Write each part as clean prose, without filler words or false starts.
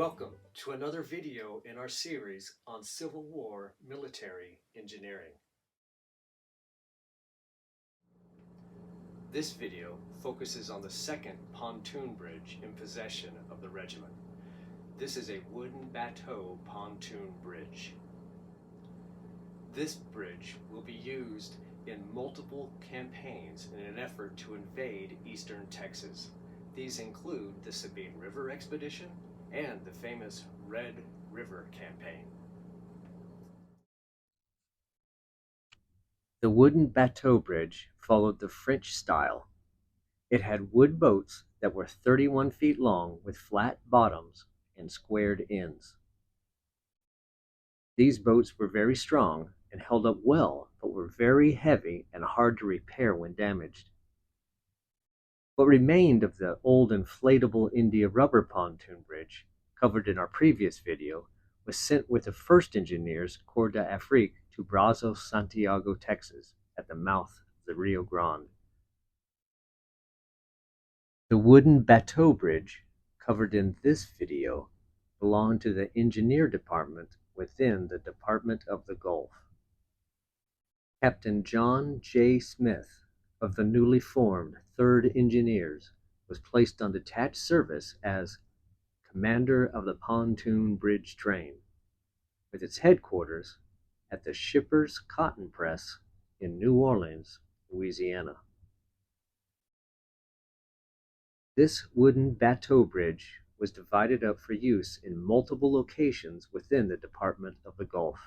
Welcome to another video in our series on Civil War military engineering. This video focuses on the second pontoon bridge in possession of the regiment. This is a wooden Bateau Pontoon bridge. This bridge will be used in multiple campaigns in an effort to invade eastern Texas. These include the Sabine River Expedition and the famous Red River Campaign. The wooden Bateau bridge followed the French style. It had wood boats that were 31 feet long with flat bottoms and squared ends. These boats were very strong and held up well, but were very heavy and hard to repair when damaged. What remained of the old inflatable India rubber pontoon bridge, covered in our previous video, was sent with the 1st Engineers Corps d'Afrique to Brazos, Santiago, Texas, at the mouth of the Rio Grande. The wooden Bateau bridge, covered in this video, belonged to the Engineer Department within the Department of the Gulf. Captain John J. Smith of the newly formed 3rd Engineers was placed on detached service as commander of the pontoon bridge train, with its headquarters at the Shippers Cotton Press in New Orleans, Louisiana. This wooden Bateau bridge was divided up for use in multiple locations within the Department of the Gulf.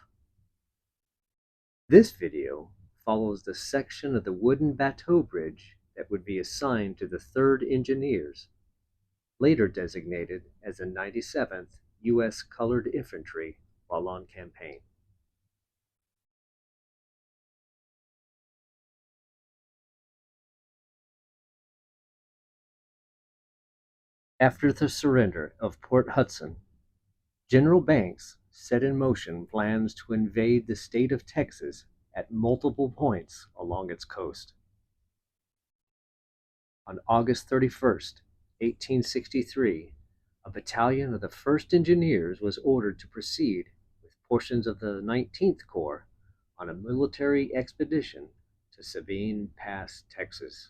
This video follows the section of the wooden Bateau bridge that would be assigned to the 3rd Engineers, later designated as the 97th U.S. Colored Infantry while on campaign. After the surrender of Port Hudson, General Banks set in motion plans to invade the state of Texas at multiple points along its coast. On August 31st, 1863, a battalion of the 1st Engineers was ordered to proceed with portions of the 19th Corps on a military expedition to Sabine Pass, Texas.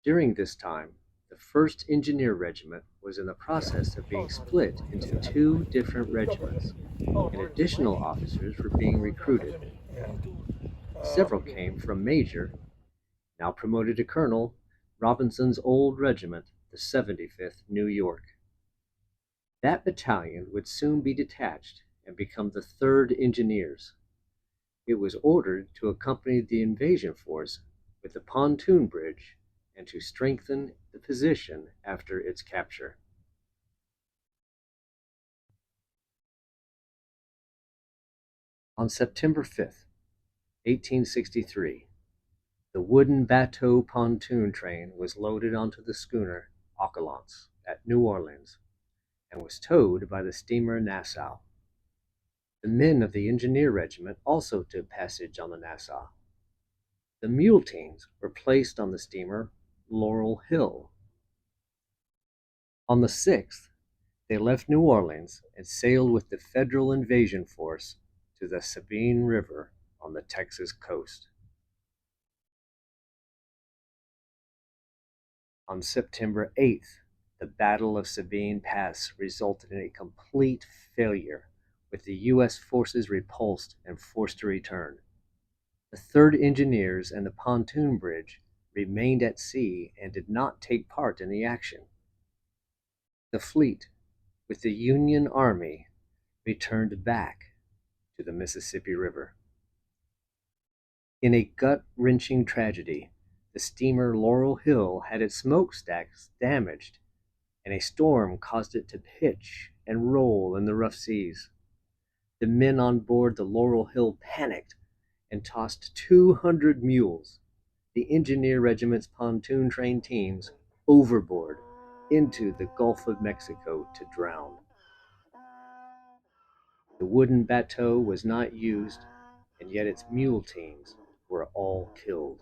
During this time, the 1st Engineer Regiment was in the process of being split into 2 different regiments, and additional officers were being recruited. Several came from Major, now promoted to Colonel, Robinson's old regiment, the 75th New York. That battalion would soon be detached and become the 3rd Engineers. It was ordered to accompany the invasion force with the pontoon bridge and to strengthen the position after its capture. On September 5th, 1863, the wooden Bateau pontoon train was loaded onto the schooner Ocalance at New Orleans and was towed by the steamer Nassau. The men of the Engineer Regiment also took passage on the Nassau. The mule teams were placed on the steamer Laurel Hill. On the 6th, they left New Orleans and sailed with the Federal invasion force to the Sabine River on the Texas coast. On September 8th, the Battle of Sabine Pass resulted in a complete failure, with the U.S. forces repulsed and forced to return. The 3rd Engineers and the pontoon bridge remained at sea and did not take part in the action. The fleet, with the Union Army, returned back to the Mississippi River. In a gut-wrenching tragedy, the steamer Laurel Hill had its smokestacks damaged, and a storm caused it to pitch and roll in the rough seas. The men on board the Laurel Hill panicked and tossed 200 mules, the Engineer Regiment's pontoon train teams, overboard into the Gulf of Mexico to drown. The wooden Bateau was not used, and yet its mule teams were all killed.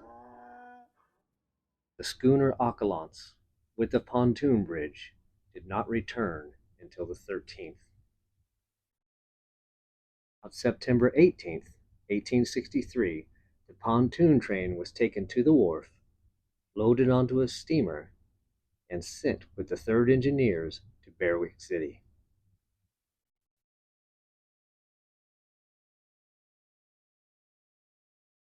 The schooner Ocalance with the pontoon bridge did not return until the 13th. On September 18th, 1863, the pontoon train was taken to the wharf, loaded onto a steamer, and sent with the 3rd Engineers to Berwick City.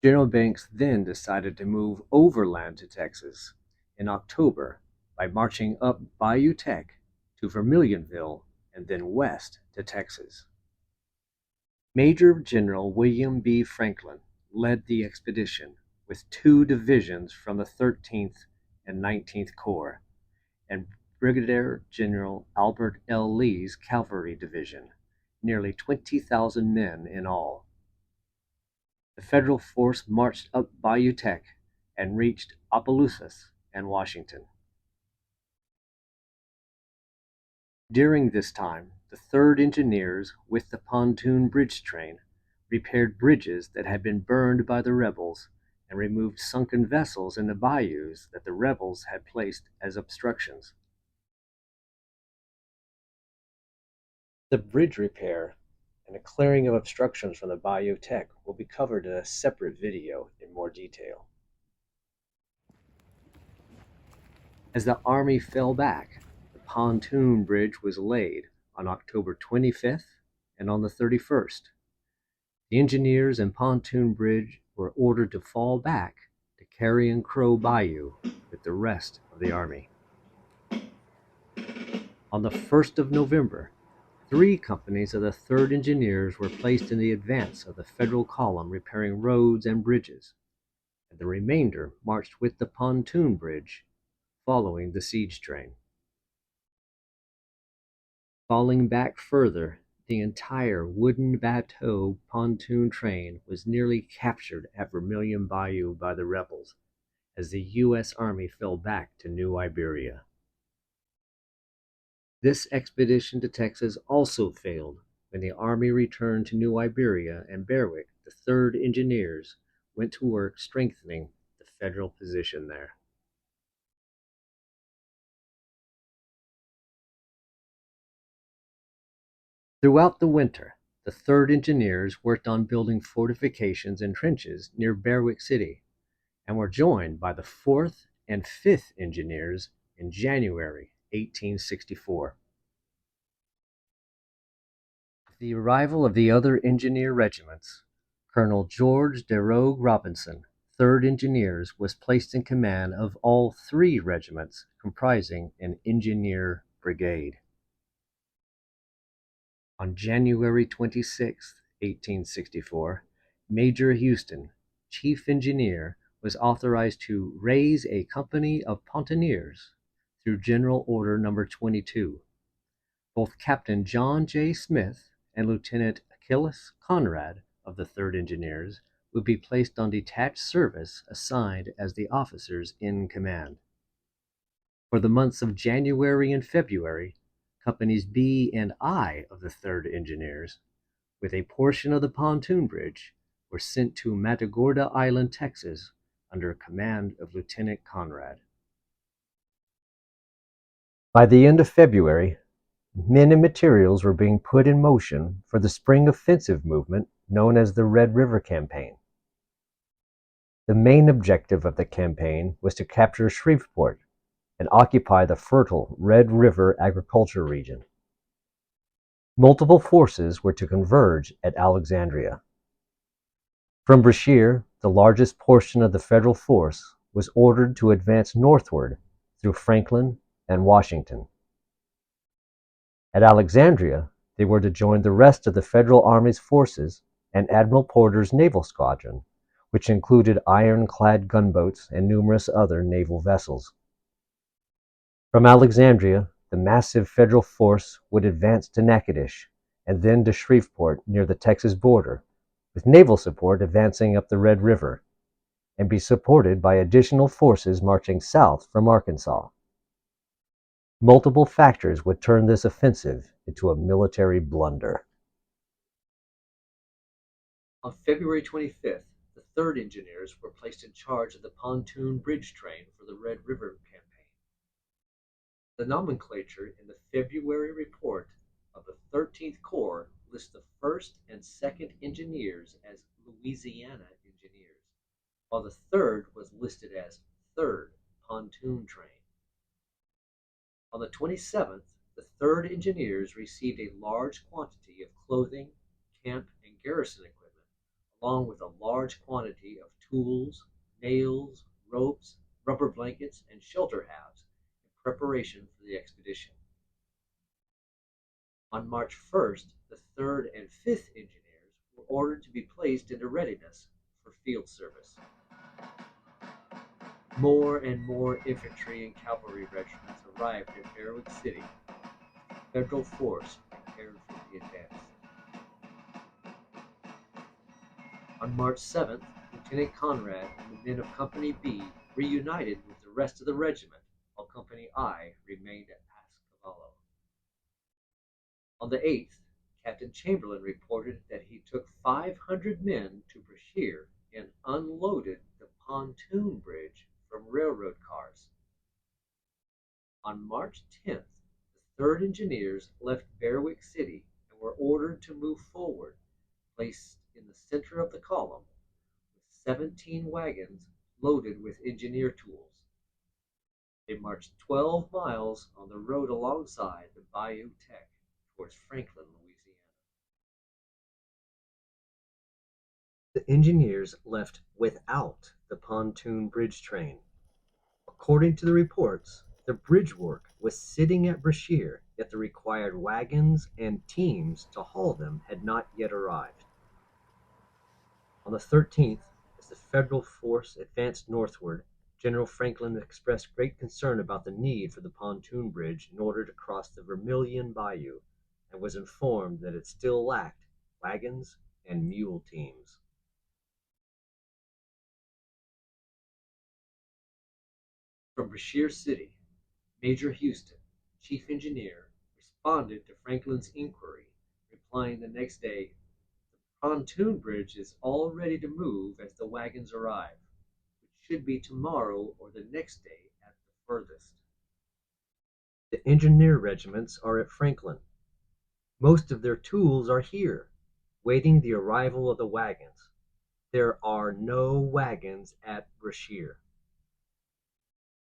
General Banks then decided to move overland to Texas in October by marching up Bayou Teche to Vermilionville and then west to Texas. Major General William B. Franklin led the expedition with 2 divisions from the 13th and 19th Corps and Brigadier General Albert L. Lee's Cavalry Division, nearly 20,000 men in all. The Federal force marched up Bayou Teche and reached Opelousas and Washington. During this time, the 3rd Engineers, with the pontoon bridge train, repaired bridges that had been burned by the rebels and removed sunken vessels in the bayous that the rebels had placed as obstructions. The bridge repair and the clearing of obstructions from the Bayou Teche will be covered in a separate video in more detail. As the Army fell back, the pontoon bridge was laid on October 25th and on the 31st. The engineers and pontoon bridge were ordered to fall back to Carrion Crow Bayou with the rest of the Army. On the 1st of November, 3 companies of the 3rd Engineers were placed in the advance of the Federal column repairing roads and bridges, and the remainder marched with the pontoon bridge following the siege train. Falling back further, the entire wooden Bateau Pontoon train was nearly captured at Vermilion Bayou by the rebels as the U.S. Army fell back to New Iberia. This expedition to Texas also failed when the Army returned to New Iberia and Berwick. The 3rd Engineers went to work strengthening the Federal position there. Throughout the winter, the 3rd Engineers worked on building fortifications and trenches near Berwick City and were joined by the 4th and 5th Engineers in January 1864. With the arrival of the other engineer regiments, Colonel George Derogue Robinson, 3rd Engineers, was placed in command of all 3 regiments comprising an engineer brigade. On January 26, 1864, Major Houston, chief engineer, was authorized to raise a company of Pontoniers through General Order No. 22. Both Captain John J. Smith and Lieutenant Achilles Conrad of the 3rd Engineers would be placed on detached service assigned as the officers in command. For the months of January and February, Companies B and I of the 3rd Engineers, with a portion of the pontoon bridge, were sent to Matagorda Island, Texas, under command of Lieutenant Conrad. By the end of February, men and materials were being put in motion for the spring offensive movement known as the Red River Campaign. The main objective of the campaign was to capture Shreveport and occupy the fertile Red River agriculture region. Multiple forces were to converge at Alexandria. From Brashear, the largest portion of the Federal force was ordered to advance northward through Franklin and Washington. At Alexandria, they were to join the rest of the Federal Army's forces and Admiral Porter's naval squadron, which included ironclad gunboats and numerous other naval vessels. From Alexandria, the massive Federal force would advance to Natchitoches and then to Shreveport near the Texas border, with naval support advancing up the Red River, and be supported by additional forces marching south from Arkansas. Multiple factors would turn this offensive into a military blunder. On February 25th, the 3rd Engineers were placed in charge of the pontoon bridge train for the Red River Campaign. The nomenclature in the February report of the 13th Corps lists the 1st and 2nd Engineers as Louisiana Engineers, while the 3rd was listed as 3rd Pontoon Train. On the 27th, the 3rd Engineers received a large quantity of clothing, camp and garrison equipment, along with a large quantity of tools, nails, ropes, rubber blankets, and shelter halves in preparation for the expedition. On March 1st, the 3rd and 5th Engineers were ordered to be placed into readiness for field service. More and more infantry and cavalry regiments arrived at Berwick City. The Federal force prepared for the advance. On March 7th, Lieutenant Conrad and the men of Company B reunited with the rest of the regiment, while Company I remained at Atchafalaya. On the 8th, Captain Chamberlain reported that he took 500 men to Brashear and unloaded the pontoon bridge from railroad cars. On March 10th, the 3rd Engineers left Berwick City and were ordered to move forward, placed in the center of the column, with 17 wagons loaded with engineer tools. They marched 12 miles on the road alongside the Bayou Teche towards Franklin, Louisiana. The engineers left without the pontoon bridge train. According to the reports, the bridge work was sitting at Brashear, yet the required wagons and teams to haul them had not yet arrived. On the 13th, as the Federal force advanced northward, General Franklin expressed great concern about the need for the pontoon bridge in order to cross the Vermilion Bayou, and was informed that it still lacked wagons and mule teams. From Brashear City, Major Houston, chief engineer, responded to Franklin's inquiry, replying the next day, "The pontoon bridge is all ready to move as the wagons arrive, which should be tomorrow or the next day at the furthest." The engineer regiments are at Franklin. Most of their tools are here, waiting the arrival of the wagons. There are no wagons at Brashear.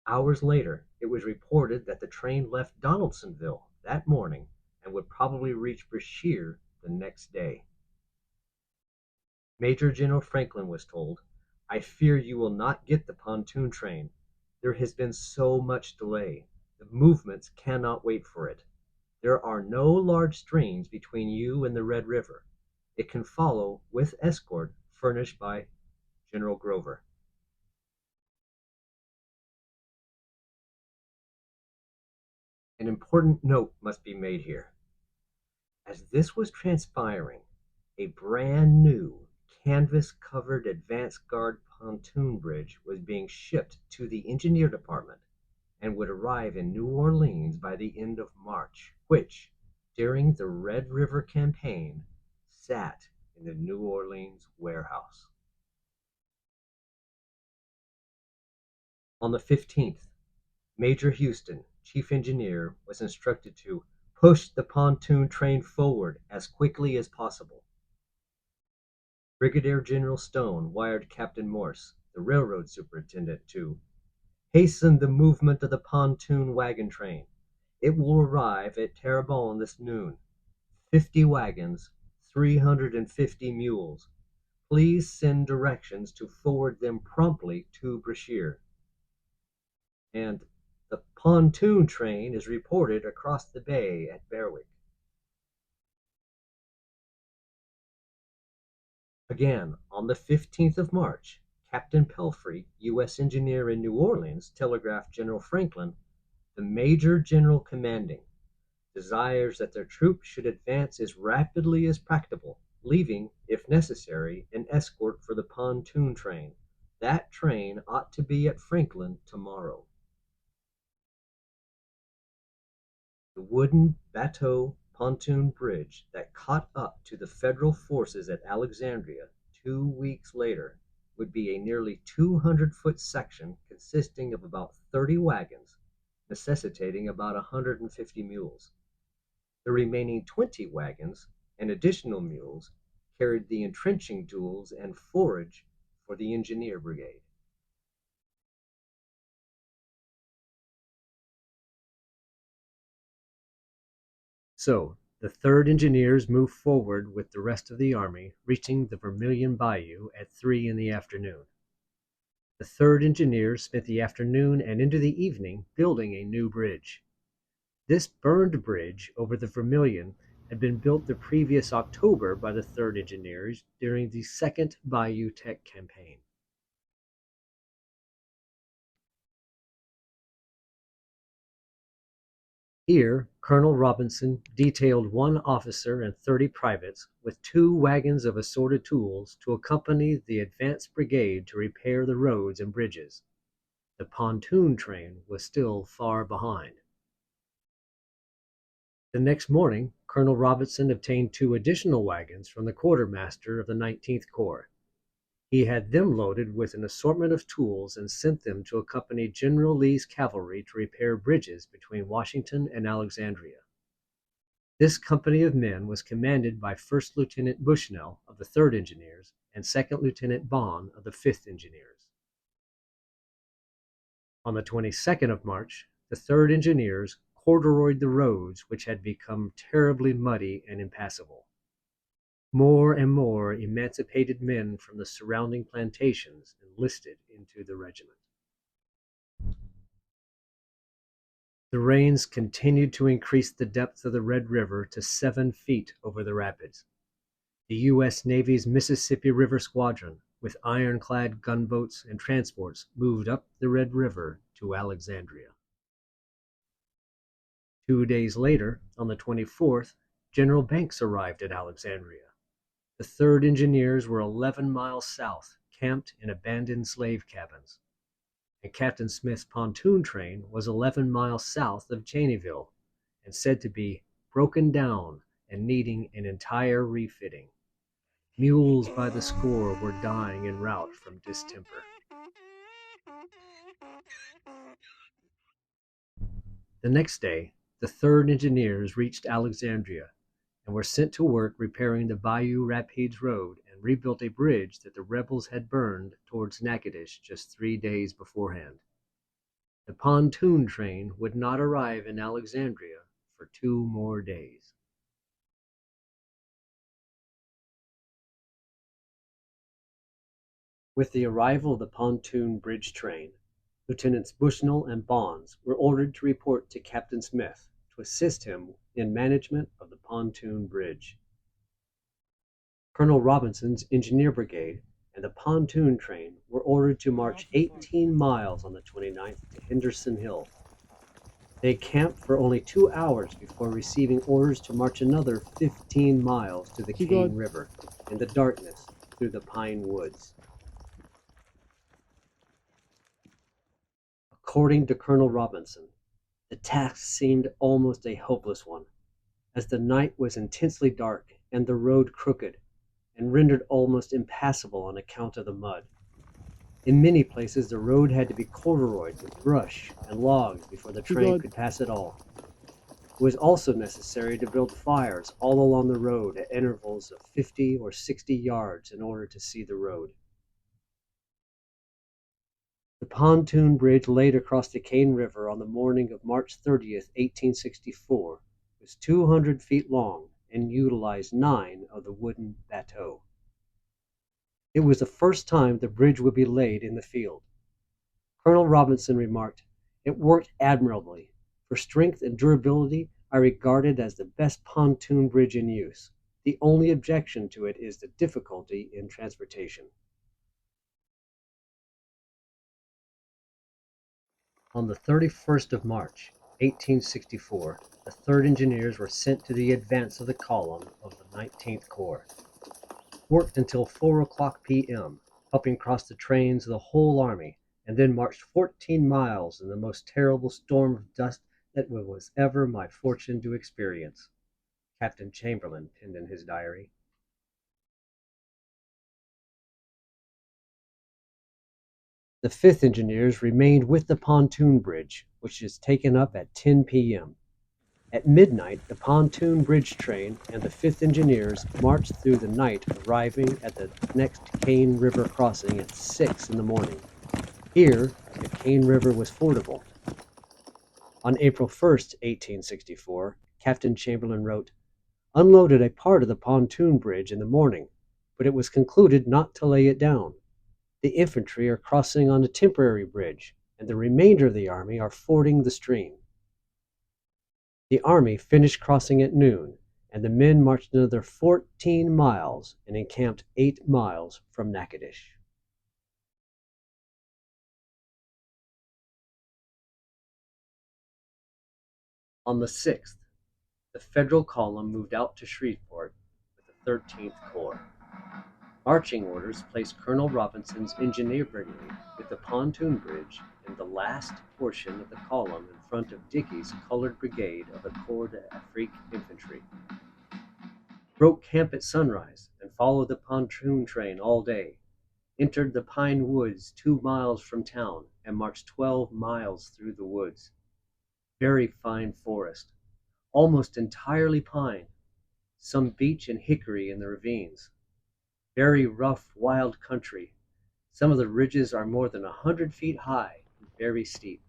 Hours later, it was reported that the train left Donaldsonville that morning and would probably reach Brashear the next day. Major General Franklin was told, "I fear you will not get the pontoon train. There has been so much delay. The movements cannot wait for it. There are no large streams between you and the Red River. It can follow with escort furnished by General Grover." An important note must be made here. As this was transpiring, a brand new canvas-covered advance guard pontoon bridge was being shipped to the engineer department and would arrive in New Orleans by the end of March, which, during the Red River campaign, sat in the New Orleans warehouse. On the 15th, Major Houston, chief engineer, was instructed to push the pontoon train forward as quickly as possible. Brigadier General Stone wired Captain Morse, the railroad superintendent, to hasten the movement of the pontoon wagon train. It will arrive at Terrebonne this noon. 50 wagons, 350 mules. Please send directions to forward them promptly to Brashear. And the pontoon train is reported across the bay at Berwick. Again, on the 15th of March, Captain Pelfrey, U.S. engineer in New Orleans, telegraphed General Franklin, "The Major General commanding desires that their troops should advance as rapidly as practicable, leaving, if necessary, an escort for the pontoon train. That train ought to be at Franklin tomorrow." The wooden Bateau Pontoon bridge that caught up to the Federal forces at Alexandria 2 weeks later would be a nearly 200-foot section consisting of about 30 wagons, necessitating about 150 mules. The remaining 20 wagons and additional mules carried the entrenching tools and forage for the engineer brigade. So, the 3rd Engineers moved forward with the rest of the army, reaching the Vermilion Bayou at 3 in the afternoon. The 3rd Engineers spent the afternoon and into the evening building a new bridge. This burned bridge over the Vermilion had been built the previous October by the 3rd Engineers during the Second Bayou Teche campaign. Here, Colonel Robinson detailed 1 officer and 30 privates with 2 wagons of assorted tools to accompany the advance brigade to repair the roads and bridges. The pontoon train was still far behind. The next morning, Colonel Robinson obtained 2 additional wagons from the quartermaster of the 19th Corps. He had them loaded with an assortment of tools and sent them to accompany General Lee's cavalry to repair bridges between Washington and Alexandria. This company of men was commanded by First Lieutenant Bushnell of the 3rd Engineers and Second Lieutenant Bond of the 5th Engineers. On the 22nd of March, the 3rd Engineers corduroyed the roads, which had become terribly muddy and impassable. More and more emancipated men from the surrounding plantations enlisted into the regiment. The rains continued to increase the depth of the Red River to 7 feet over the rapids. The U.S. Navy's Mississippi River Squadron, with ironclad gunboats and transports, moved up the Red River to Alexandria. 2 days later, on the 24th, General Banks arrived at Alexandria. The 3rd Engineers were 11 miles south, camped in abandoned slave cabins, and Captain Smith's pontoon train was 11 miles south of Cheneyville and said to be broken down and needing an entire refitting. Mules by the score were dying en route from distemper. The next day, the 3rd Engineers reached Alexandria and were sent to work repairing the Bayou Rapides Road and rebuilt a bridge that the rebels had burned towards Natchitoches just 3 days beforehand. The pontoon train would not arrive in Alexandria for 2 more days. With the arrival of the pontoon bridge train, Lieutenants Bushnell and Bonds were ordered to report to Captain Smith to assist him in management of the pontoon bridge. Colonel Robinson's engineer brigade and the pontoon train were ordered to march 18 miles on the 29th to Henderson Hill. They camped for only 2 hours before receiving orders to march another 15 miles to the Cane River in the darkness through the pine woods. According to Colonel Robinson, the task seemed almost a hopeless one, as the night was intensely dark and the road crooked and rendered almost impassable on account of the mud. In many places the road had to be corduroyed with brush and logs before the train could pass at all. It was also necessary to build fires all along the road at intervals of 50 or 60 yards in order to see the road. The pontoon bridge laid across the Cane River on the morning of March 30th, 1864, was 200 feet long and utilized 9 of the wooden bateaux. It was the first time the bridge would be laid in the field. Colonel Robinson remarked, "It worked admirably. For strength and durability, I regard it as the best pontoon bridge in use. The only objection to it is the difficulty in transportation." On the 31st of March, 1864, the 3rd Engineers were sent to the advance of the column of the 19th Corps. Worked until 4 o'clock p.m., helping cross the trains of the whole army, and then marched 14 miles in the most terrible storm of dust that it was ever my fortune to experience, Captain Chamberlain penned in his diary. The 5th Engineers remained with the pontoon bridge, which is taken up at 10 p.m. At midnight, the pontoon bridge train and the 5th Engineers marched through the night, arriving at the next Cane River crossing at 6 in the morning. Here, the Cane River was fordable. On April 1st, 1864, Captain Chamberlain wrote, "Unloaded a part of the pontoon bridge in the morning, but it was concluded not to lay it down. The infantry are crossing on a temporary bridge, and the remainder of the army are fording the stream." The army finished crossing at noon, and the men marched another 14 miles and encamped 8 miles from Natchitoches. On the 6th, the Federal column moved out to Shreveport with the 13th Corps. Marching orders placed Colonel Robinson's Engineer Brigade with the pontoon bridge in the last portion of the column in front of Dickey's colored brigade of Ecore d'Afrique Infantry. Broke camp at sunrise and followed the pontoon train all day. Entered the pine woods 2 miles from town and marched 12 miles through the woods. Very fine forest, almost entirely pine, some beech and hickory in the ravines. Very rough, wild country. Some of the ridges are more than 100 feet high and very steep,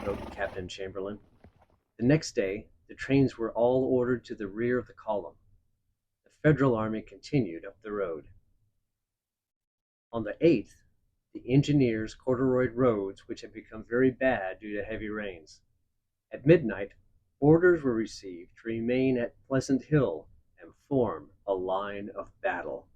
wrote Captain Chamberlain. The next day, the trains were all ordered to the rear of the column. The Federal Army continued up the road. On the 8th, the engineers corduroyed roads which had become very bad due to heavy rains. At midnight, orders were received to remain at Pleasant Hill and form a line of battle.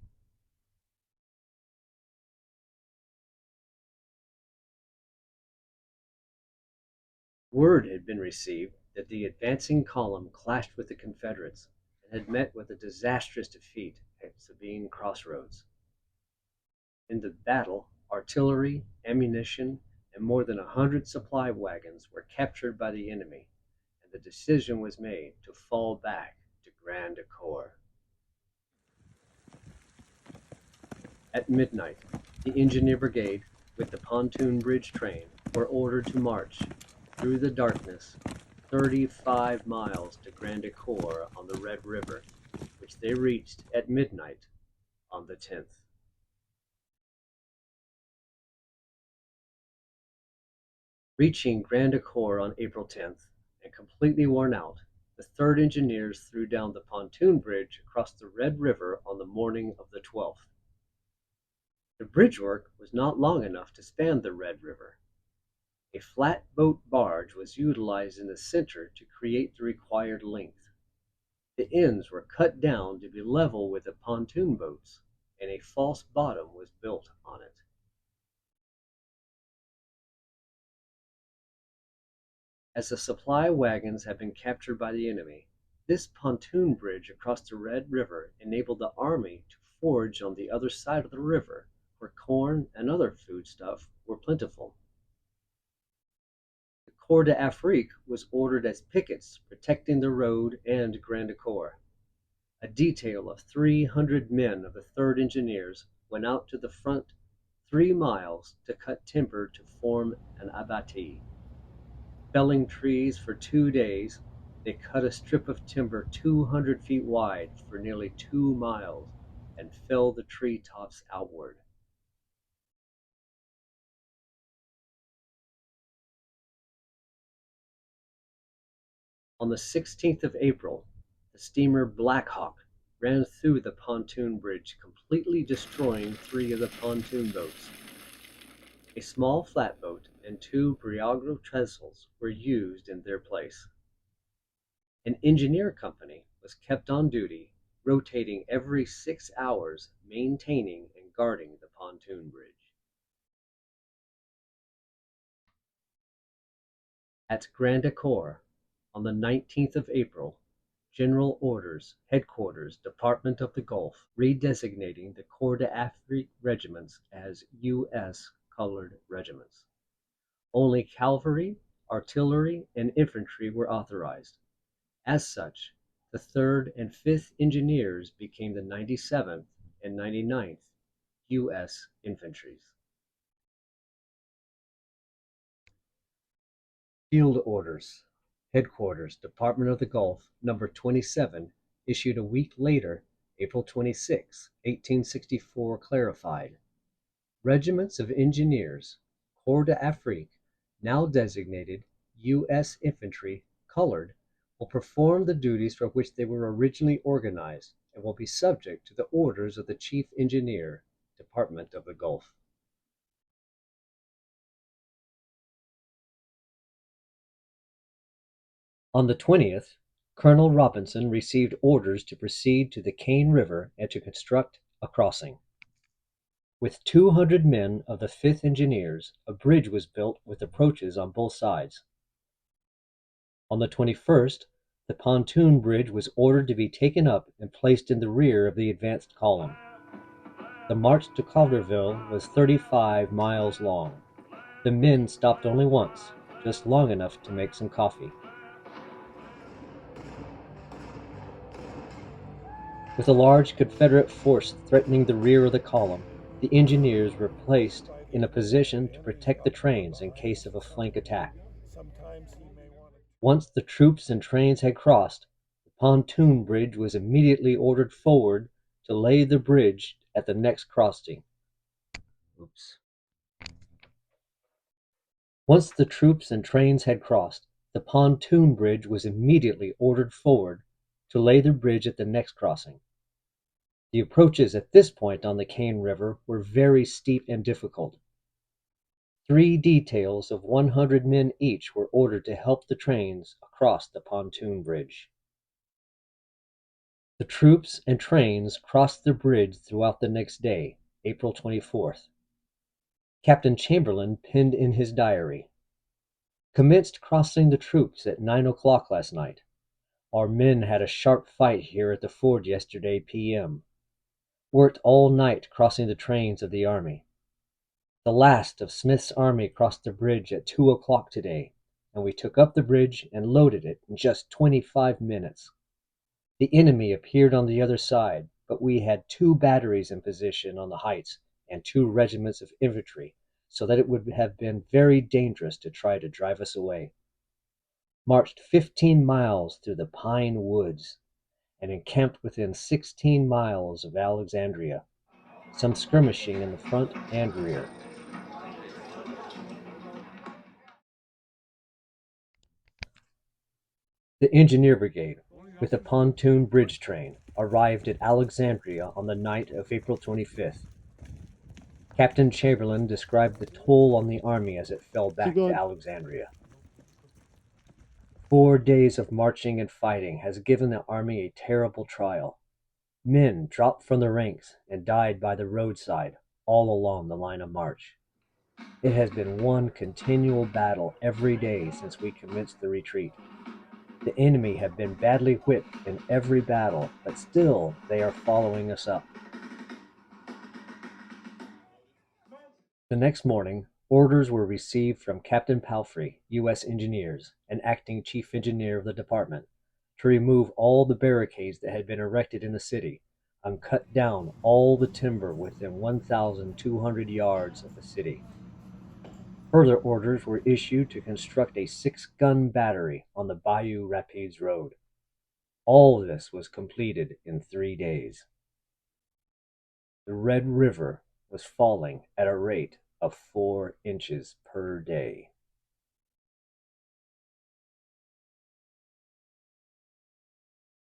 Word had been received that the advancing column clashed with the Confederates and had met with a disastrous defeat at Sabine Crossroads. In the battle, artillery, ammunition, and more than 100 supply wagons were captured by the enemy, and the decision was made to fall back to Grand Ecore. At midnight, the Engineer Brigade, with the pontoon bridge train, were ordered to march through the darkness 35 miles to Grand Ecore on the Red River, which they reached at midnight on the 10th. Reaching Grand Ecore on April 10th, and completely worn out, the 3rd Engineers threw down the pontoon bridge across the Red River on the morning of the 12th. The bridge work was not long enough to span the Red River. A flatboat barge was utilized in the center to create the required length. The ends were cut down to be level with the pontoon boats, and a false bottom was built on it. As the supply wagons had been captured by the enemy, this pontoon bridge across the Red River enabled the army to forage on the other side of the river, where corn and other foodstuff were plentiful. The Corps d'Afrique was ordered as pickets protecting the road and Grand Ecore. A detail of 300 men of the 3rd Engineers went out to the front 3 miles to cut timber to form an abattis. Felling trees for 2 days, they cut a strip of timber 200 feet wide for nearly 2 miles and felled the tree tops outward. On the 16th of April, the steamer Black Hawk ran through the pontoon bridge, completely destroying 3 of the pontoon boats. A small flatboat and 2 Briago trestles were used in their place. An engineer company was kept on duty, rotating every 6 hours, maintaining and guarding the pontoon bridge. At Grand Ecore, on the 19th of April, General Orders, Headquarters, Department of the Gulf, redesignating the Corps d'Afrique regiments as U.S. colored regiments. Only cavalry, artillery, and infantry were authorized. As such, the 3rd and 5th Engineers became the 97th and 99th U.S. Infantries. Field Orders. Headquarters, Department of the Gulf, Number 27, issued a week later, April 26, 1864, clarified: Regiments of Engineers, Corps d'Afrique, now designated U.S. Infantry, colored, will perform the duties for which they were originally organized and will be subject to the orders of the Chief Engineer, Department of the Gulf. On the 20th, Colonel Robinson received orders to proceed to the Cane River and to construct a crossing. With 200 men of the 5th Engineers, a bridge was built with approaches on both sides. On the 21st, the pontoon bridge was ordered to be taken up and placed in the rear of the advanced column. The march to Calderville was 35 miles long. The men stopped only once, just long enough to make some coffee. With a large Confederate force threatening the rear of the column, the engineers were placed in a position to protect the trains in case of a flank attack. Once the troops and trains had crossed, the pontoon bridge was immediately ordered forward to lay the bridge at the next crossing. Once the troops and trains had crossed, the pontoon bridge was immediately ordered forward to lay the bridge at the next crossing. The approaches at this point on the Cane River were very steep and difficult. 3 details of 100 men each were ordered to help the trains across the pontoon bridge. The troops and trains crossed the bridge throughout the next day, April 24th. Captain Chamberlain penned in his diary: "Commenced crossing the troops at 9 o'clock last night. Our men had a sharp fight here at the ford yesterday p.m. Worked all night crossing the trains of the army. The last of Smith's army crossed the bridge at 2 o'clock today, and we took up the bridge and loaded it in just 25 minutes. The enemy appeared on the other side, but we had 2 batteries in position on the heights and 2 regiments of infantry, so that it would have been very dangerous to try to drive us away. Marched 15 miles through the pine woods, and encamped within 16 miles of Alexandria, some skirmishing in the front and rear." The Engineer Brigade, with a pontoon bridge train, arrived at Alexandria on the night of April 25th. Captain Chamberlain described the toll on the army as it fell back to Alexandria. 4 days of marching and fighting has given the army a terrible trial. Men dropped from the ranks and died by the roadside all along the line of march. It has been one continual battle every day since we commenced the retreat. The enemy have been badly whipped in every battle, but still they are following us up. The next morning, orders were received from Captain Palfrey, U.S. Engineers, and acting Chief Engineer of the department, to remove all the barricades that had been erected in the city and cut down all the timber within 1,200 yards of the city. Further orders were issued to construct a 6-gun battery on the Bayou Rapides Road. All this was completed in 3 days. The Red River was falling at a rate of 4 inches per day.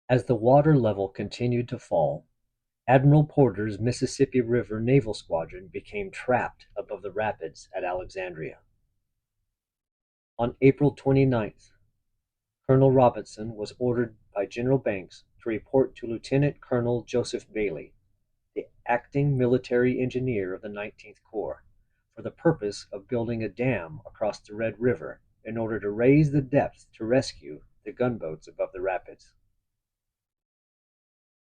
As the water level continued to fall, Admiral Porter's Mississippi River Naval Squadron became trapped above the rapids at Alexandria. On April 29th, Colonel Robinson was ordered by General Banks to report to Lieutenant Colonel Joseph Bailey, the acting military engineer of the 19th Corps, for the purpose of building a dam across the Red River in order to raise the depth to rescue the gunboats above the rapids.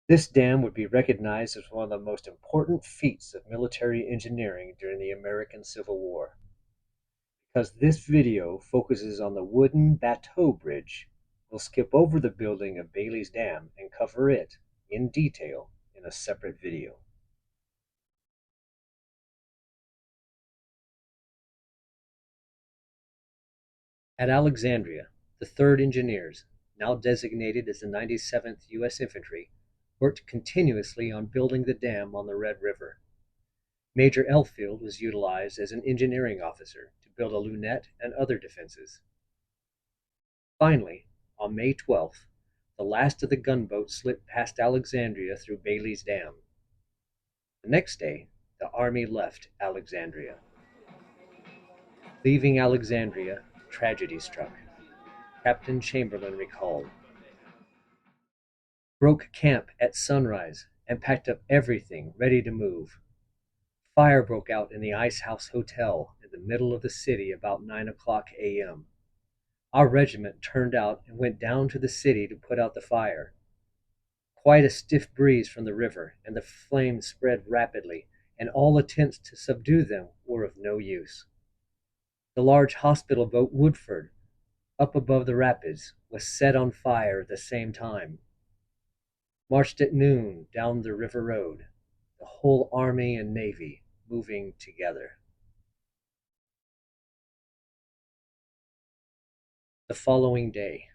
This dam would be recognized as one of the most important feats of military engineering during the American Civil War. Because this video focuses on the wooden Bateau Bridge, we'll skip over the building of Bailey's Dam and cover it in detail in a separate video. At Alexandria, the 3rd Engineers, now designated as the 97th U.S. Infantry, worked continuously on building the dam on the Red River. Major Elfield was utilized as an engineering officer to build a lunette and other defenses. Finally, on May 12th, the last of the gunboats slipped past Alexandria through Bailey's Dam. The next day, the Army left Alexandria. Leaving Alexandria, tragedy struck. Captain Chamberlain recalled. Broke camp at sunrise and packed up everything ready to move. Fire broke out in the Ice House Hotel in the middle of the city about 9 o'clock a.m. Our regiment turned out and went down to the city to put out the fire. Quite a stiff breeze from the river, and the flames spread rapidly, and all attempts to subdue them were of no use. The large hospital boat Woodford, up above the rapids, was set on fire at the same time. Marched at noon down the river road, the whole Army and Navy moving together. The following day,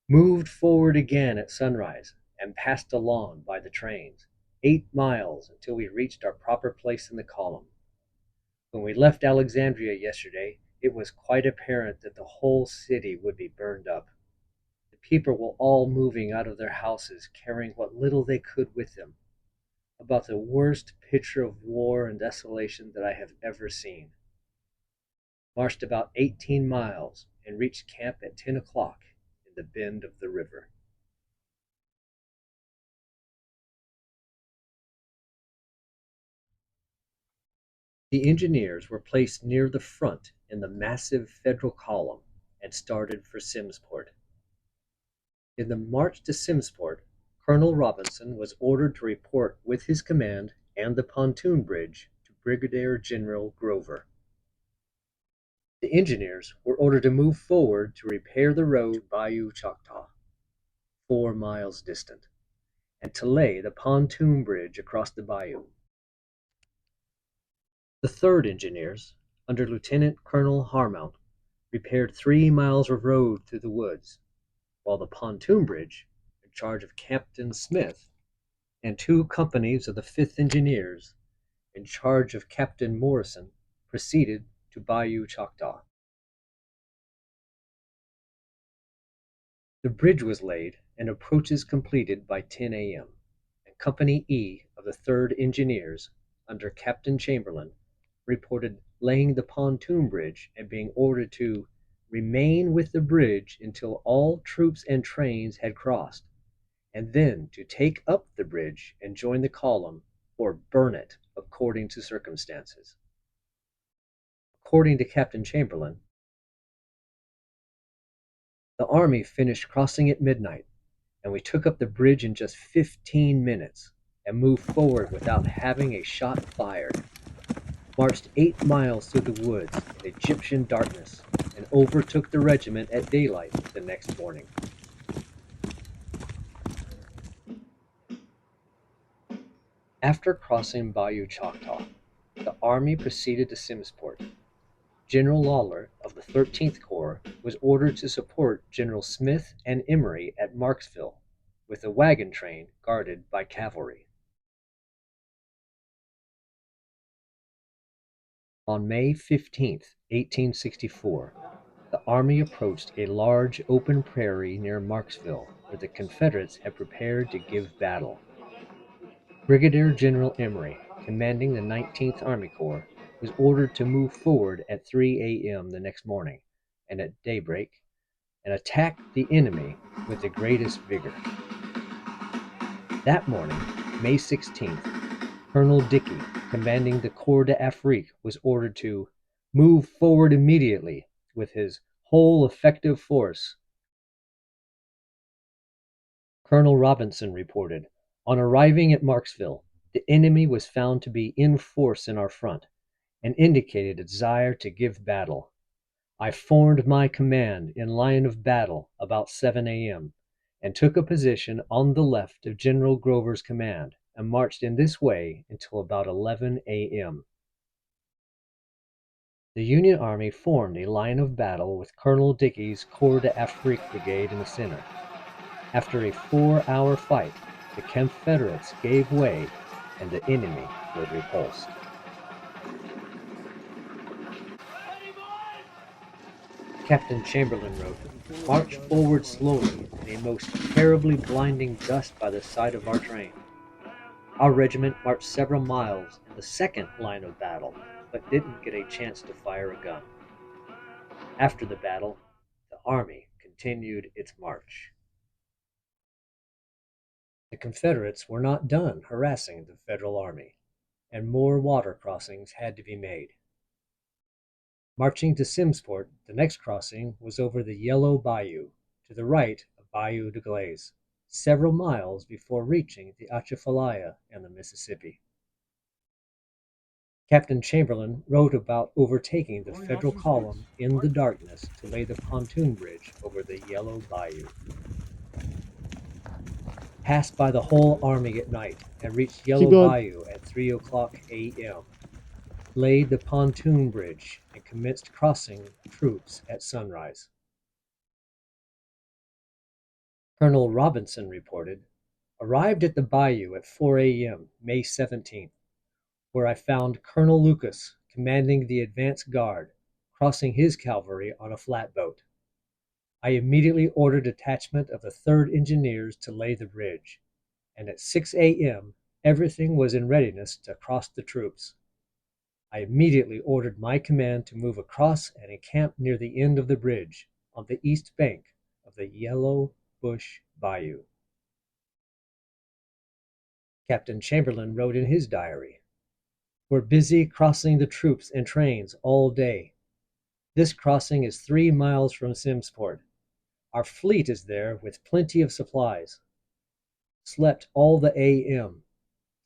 moved forward again at sunrise and passed along by the trains, 8 miles until we reached our proper place in the column. When we left Alexandria yesterday, it was quite apparent that the whole city would be burned up. The people were all moving out of their houses, carrying what little they could with them. About the worst picture of war and desolation that I have ever seen. Marched about 18 miles and reached camp at 10 o'clock in the bend of the river. The engineers were placed near the front in the massive Federal column and started for Simmsport. In the march to Simmsport, Colonel Robinson was ordered to report with his command and the pontoon bridge to Brigadier General Grover. The engineers were ordered to move forward to repair the road to Bayou Choctaw, 4 miles distant, and to lay the pontoon bridge across the bayou. The 3rd Engineers, under Lieutenant Colonel Harmount, repaired 3 miles of road through the woods, while the pontoon bridge, in charge of Captain Smith, and 2 companies of the 5th Engineers, in charge of Captain Morrison, proceeded to Bayou Choctaw. The bridge was laid and approaches completed by 10 a.m., and Company E of the 3rd Engineers, under Captain Chamberlain, reported laying the pontoon bridge and being ordered to remain with the bridge until all troops and trains had crossed, and then to take up the bridge and join the column or burn it according to circumstances. According to Captain Chamberlain, the Army finished crossing at midnight, and we took up the bridge in just 15 minutes and moved forward without having a shot fired. Marched 8 miles through the woods in Egyptian darkness and overtook the regiment at daylight the next morning. After crossing Bayou Choctaw, the Army proceeded to Simmsport. General Lawler of the 13th Corps was ordered to support General Smith and Emory at Marksville, with a wagon train guarded by cavalry. On May 15, 1864, the Army approached a large open prairie near Marksville, where the Confederates had prepared to give battle. Brigadier General Emory, commanding the 19th Army Corps, was ordered to move forward at 3 a.m. the next morning, and at daybreak, and attack the enemy with the greatest vigor. That morning, May 16th, Colonel Dickey, commanding the Corps d'Afrique, was ordered to move forward immediately with his whole effective force. Colonel Robinson reported, on arriving at Marksville, the enemy was found to be in force in our front, and indicated a desire to give battle. I formed my command in line of battle about 7 a.m., and took a position on the left of General Grover's command, and marched in this way until about 11 a.m. The Union Army formed a line of battle with Colonel Dickey's Corps d'Afrique Brigade in the center. After a 4-hour fight, the Confederates gave way and the enemy was repulsed. Captain Chamberlain wrote, "March forward slowly in a most terribly blinding dust by the side of our train. Our regiment marched several miles in the second line of battle, but didn't get a chance to fire a gun." After the battle, the army continued its march. The Confederates were not done harassing the Federal Army, and more water crossings had to be made. Marching to Simmsport, the next crossing was over the Yellow Bayou, to the right of Bayou de Glace, several miles before reaching the Atchafalaya and the Mississippi. Captain Chamberlain wrote about overtaking the Federal column in the darkness to lay the pontoon bridge over the Yellow Bayou. Passed by the whole army at night and reached Yellow Bayou at 3:00 a.m. Laid the pontoon bridge and commenced crossing troops at sunrise. Colonel Robinson reported, "Arrived at the bayou at 4 a.m., May 17th, where I found Colonel Lucas commanding the advance guard, crossing his cavalry on a flatboat. I immediately ordered a detachment of the 3rd Engineers to lay the bridge, and at 6 a.m. everything was in readiness to cross the troops. I immediately ordered my command to move across and encamp near the end of the bridge, on the east bank of the Yellow Bush Bayou." Captain Chamberlain wrote in his diary, "We're busy crossing the troops and trains all day. This crossing is 3 miles from Simmsport. Our fleet is there with plenty of supplies. Slept all the a.m.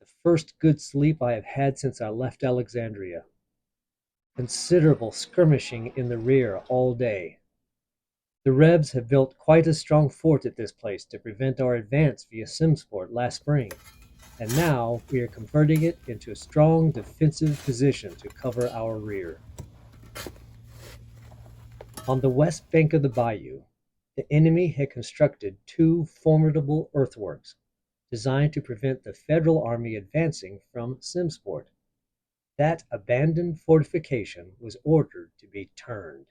The first good sleep I have had since I left Alexandria. Considerable skirmishing in the rear all day. The Rebs have built quite a strong fort at this place to prevent our advance via Simmsport last spring, and now we are converting it into a strong defensive position to cover our rear." On the west bank of the bayou, the enemy had constructed 2 formidable earthworks designed to prevent the Federal Army advancing from Simmsport. That abandoned fortification was ordered to be turned.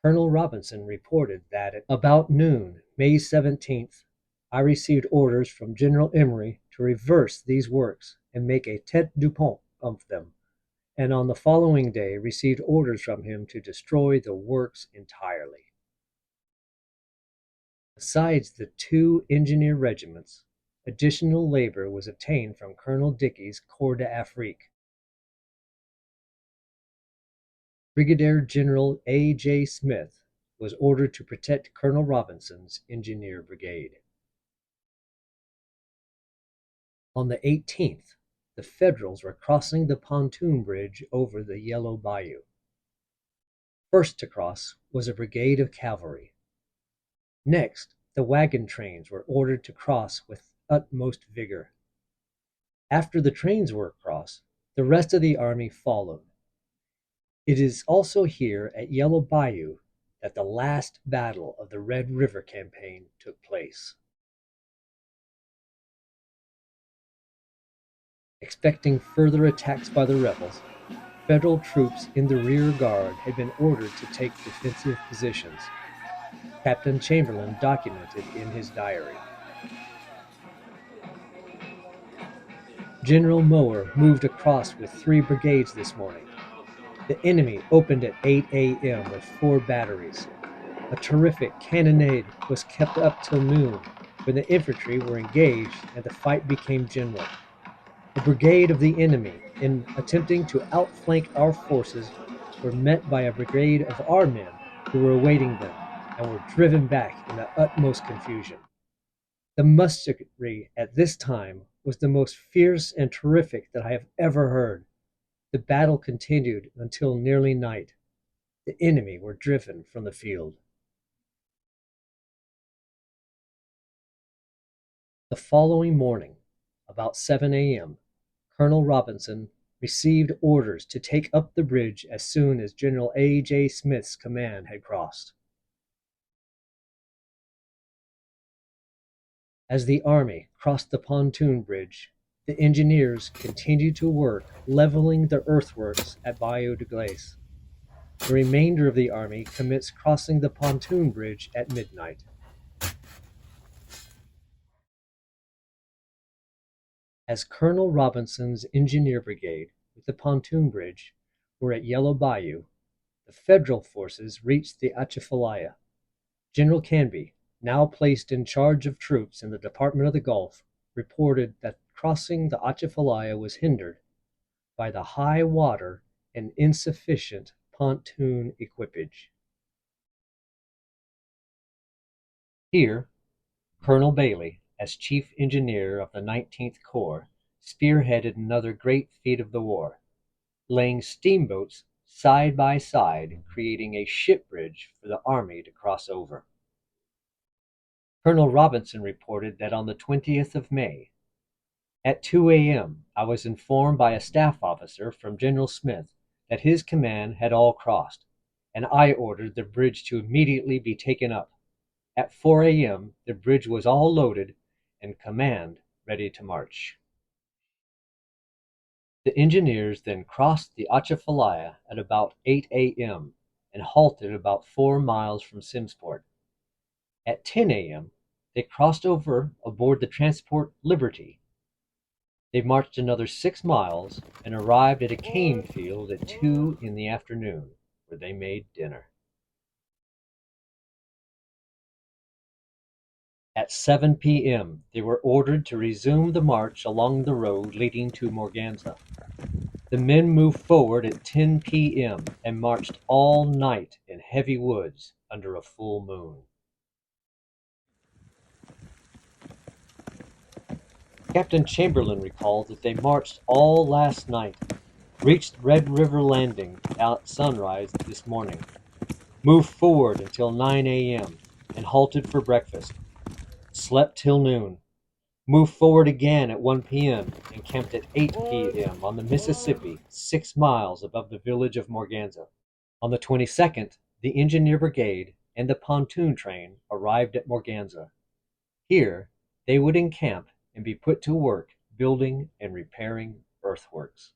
Colonel Robinson reported that at about noon, May 17th, I received orders from General Emory to reverse these works and make a tête du pont of them, and on the following day received orders from him to destroy the works entirely. Besides the 2 engineer regiments, additional labor was obtained from Colonel Dickey's Corps d'Afrique. Brigadier General A. J. Smith was ordered to protect Colonel Robinson's engineer brigade. On the 18th, the Federals were crossing the pontoon bridge over the Yellow Bayou. First to cross was a brigade of cavalry. Next, the wagon trains were ordered to cross with utmost vigor. After the trains were across, the rest of the army followed. It is also here at Yellow Bayou that the last battle of the Red River Campaign took place. Expecting further attacks by the rebels, Federal troops in the rear guard had been ordered to take defensive positions. Captain Chamberlain documented in his diary. General Mower moved across with 3 brigades this morning. The enemy opened at 8 a.m. with 4 batteries. A terrific cannonade was kept up till noon, when the infantry were engaged and the fight became general. A brigade of the enemy, in attempting to outflank our forces, were met by a brigade of our men who were awaiting them, and were driven back in the utmost confusion. The musketry at this time was the most fierce and terrific that I have ever heard. The battle continued until nearly night. The enemy were driven from the field. The following morning, about 7 a.m., Colonel Robinson received orders to take up the bridge as soon as General A. J. Smith's command had crossed. As the Army crossed the pontoon bridge, the engineers continued to work leveling the earthworks at Bayou de Glace. The remainder of the Army commenced crossing the pontoon bridge at midnight. As Colonel Robinson's engineer brigade with the pontoon bridge were at Yellow Bayou, the Federal forces reached the Atchafalaya. General Canby, now placed in charge of troops in the Department of the Gulf, reported that crossing the Atchafalaya was hindered by the high water and insufficient pontoon equipage. Here, Colonel Bailey, as chief engineer of the 19th Corps, spearheaded another great feat of the war, laying steamboats side by side, creating a ship bridge for the Army to cross over. Colonel Robinson reported that on the 20th of May, at 2 a.m., I was informed by a staff officer from General Smith that his command had all crossed, and I ordered the bridge to immediately be taken up. At 4 a.m., the bridge was all loaded and command ready to march. The engineers then crossed the Atchafalaya at about 8 a.m. and halted about 4 miles from Simmsport. At 10 a.m., they crossed over aboard the transport Liberty. They marched another 6 miles and arrived at a cane field at 2 in the afternoon, where they made dinner. At 7 p.m., they were ordered to resume the march along the road leading to Morganza. The men moved forward at 10 p.m. and marched all night in heavy woods under a full moon. Captain Chamberlain recalled that they marched all last night, reached Red River Landing at sunrise this morning, moved forward until 9 a.m. and halted for breakfast, slept till noon, moved forward again at 1 p.m. and camped at 8 p.m. on the Mississippi, 6 miles above the village of Morganza. On the 22nd, the engineer brigade and the pontoon train arrived at Morganza. Here, they would encamp and be put to work building and repairing earthworks.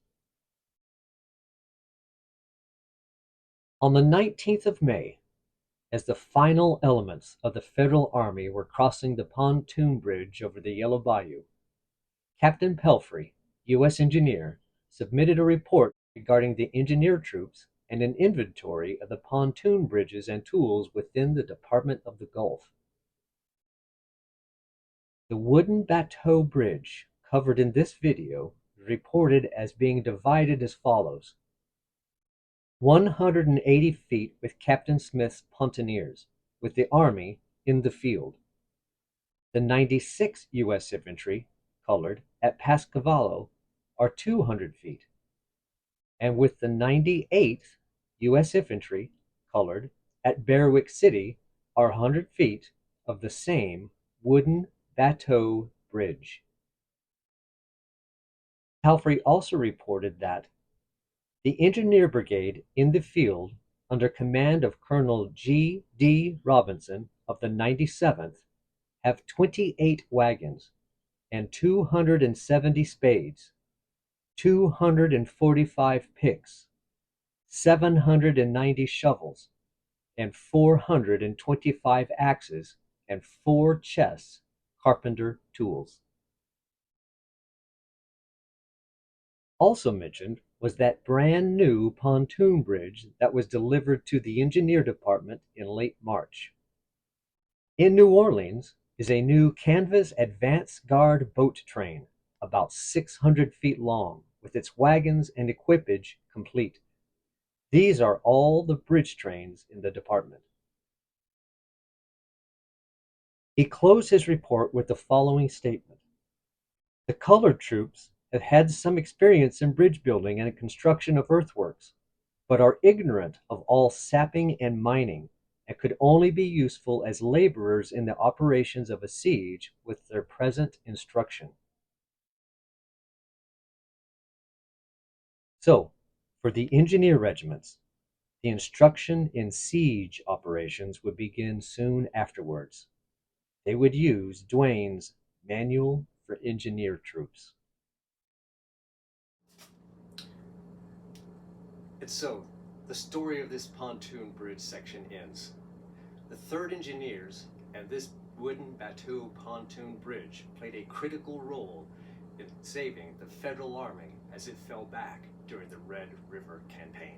On the 19th of May, as the final elements of the Federal Army were crossing the pontoon bridge over the Yellow Bayou, Captain Pelfrey, U.S. engineer, submitted a report regarding the engineer troops and an inventory of the pontoon bridges and tools within the Department of the Gulf. The wooden Bateau bridge covered in this video is reported as being divided as follows: 180 feet with Captain Smith's Pontoniers, with the Army in the field. The 96th U.S. Infantry, colored, at Pascavallo are 200 feet, and with the 98th U.S. Infantry, colored, at Berwick City are 100 feet of the same wooden Bateau bridge. Pelfrey also reported that the engineer brigade in the field under command of Colonel G. D. Robinson of the 97th have 28 wagons and 270 spades, 245 picks, 790 shovels, and 425 axes and 4 chests carpenter tools. Also mentioned was that brand new pontoon bridge that was delivered to the engineer department in late March. In New Orleans is a new canvas advance guard boat train, about 600 feet long, with its wagons and equipage complete. These are all the bridge trains in the department. He closed his report with the following statement: the colored troops have had some experience in bridge building and construction of earthworks, but are ignorant of all sapping and mining, and could only be useful as laborers in the operations of a siege with their present instruction. So, for the engineer regiments, the instruction in siege operations would begin soon afterwards. They would use Duane's Manual for Engineer Troops. And so, the story of this pontoon bridge section ends. The 3rd Engineers and this wooden Bateau Pontoon bridge played a critical role in saving the Federal Army as it fell back during the Red River Campaign.